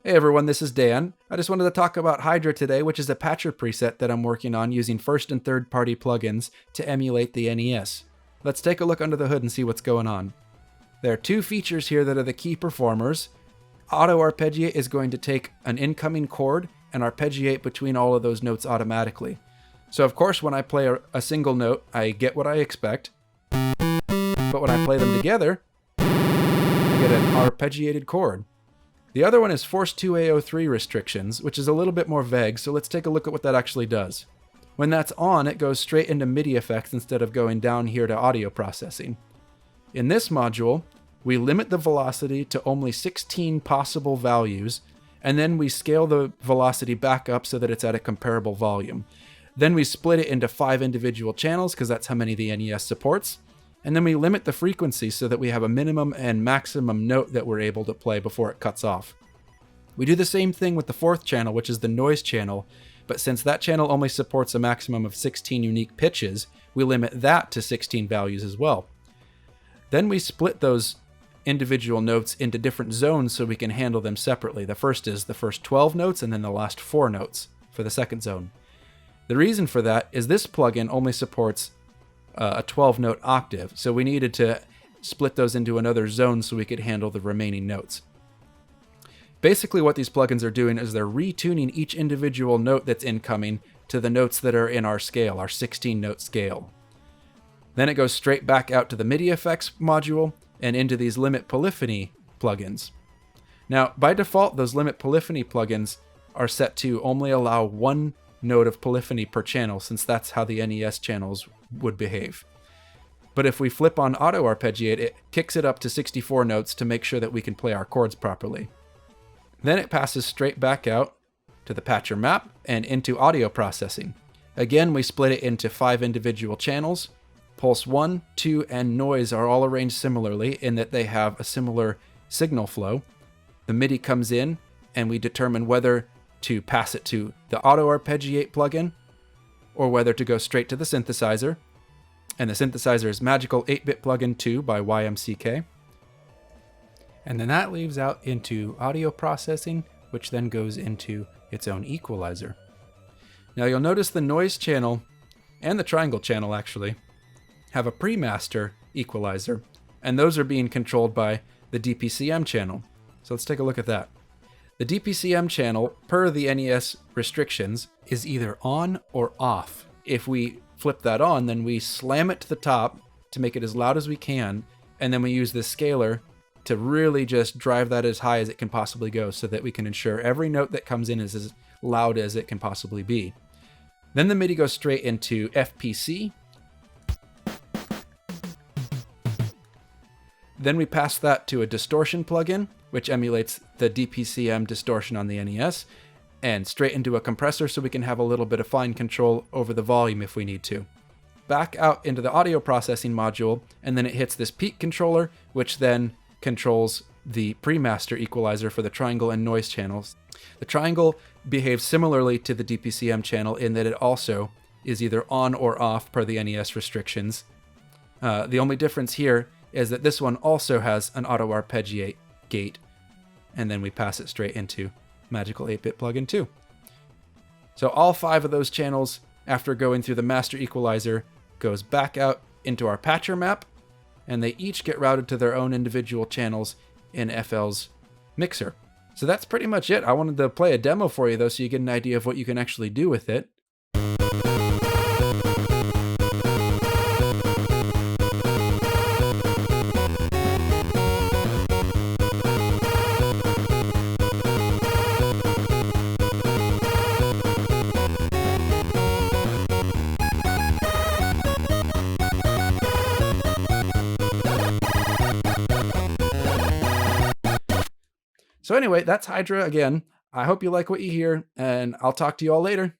Hey everyone, this is Dan. I just wanted to talk about Hydra today, which is a patcher preset that I'm working on using first and third party plugins to emulate the NES. Let's take a look under the hood and see what's going on. There are two features here that are the key performers. Auto arpeggiate is going to take an incoming chord and arpeggiate between all of those notes automatically. So of course when I play a single note, I get what I expect. But when I play them together, I get an arpeggiated chord. The other one is Force 2A03 restrictions, which is a little bit more vague, so let's take a look at what that actually does. When that's on, it goes straight into MIDI effects instead of going down here to audio processing. In this module, we limit the velocity to only 16 possible values, and then we scale the velocity back up so that it's at a comparable volume. Then we split it into 5 individual channels, because that's how many the NES supports. And then we limit the frequency so that we have a minimum and maximum note that we're able to play before it cuts off. We do the same thing with the 4th channel, which is the noise channel, but since that channel only supports a maximum of 16 unique pitches, we limit that to 16 values as well. Then we split those individual notes into different zones so we can handle them separately. The first is the first 12 notes and then the last 4 notes for the second zone. The reason for that is this plugin only supports a 12-note octave, so we needed to split those into another zone so we could handle the remaining notes. Basically what these plugins are doing is they're retuning each individual note that's incoming to the notes that are in our scale, our 16-note scale. Then it goes straight back out to the MIDI effects module and into these limit polyphony plugins. Now, by default, those limit polyphony plugins are set to only allow 1 note of polyphony per channel, since that's how the NES channels would behave. But if we flip on auto arpeggiate, it kicks it up to 64 notes to make sure that we can play our chords properly. Then it passes straight back out to the patcher map and into audio processing. Again, we split it into 5 individual channels. Pulse 1, 2, and noise are all arranged similarly in that they have a similar signal flow. The MIDI comes in and we determine whether to pass it to the auto arpeggiate plugin or whether to go straight to the synthesizer. And the synthesizer is Magical 8-Bit Plugin 2 by YMCK. And then that leaves out into audio processing, which then goes into its own equalizer. Now you'll notice the noise channel and the triangle channel actually have a pre-master equalizer, and those are being controlled by the DPCM channel. So let's take a look at that. The DPCM channel, per the NES restrictions, is either on or off. If we flip that on, then we slam it to the top to make it as loud as we can, and then we use this scaler to really just drive that as high as it can possibly go so that we can ensure every note that comes in is as loud as it can possibly be. Then the MIDI goes straight into FPC. Then we pass that to a distortion plugin, which emulates the DPCM distortion on the NES, and straight into a compressor so we can have a little bit of fine control over the volume if we need to. Back out into the audio processing module, and then it hits this peak controller, which then controls the pre-master equalizer for the triangle and noise channels. The triangle behaves similarly to the DPCM channel in that it also is either on or off per the NES restrictions. The only difference here is that this one also has an auto arpeggiate gate, and then we pass it straight into Magical 8-Bit Plugin 2. So all 5 of those channels, after going through the master equalizer, goes back out into our patcher map, and they each get routed to their own individual channels in FL's mixer. So that's pretty much it. I wanted to play a demo for you though, so you get an idea of what you can actually do with it. So anyway, that's Hydra again. I hope you like what you hear, and I'll talk to you all later.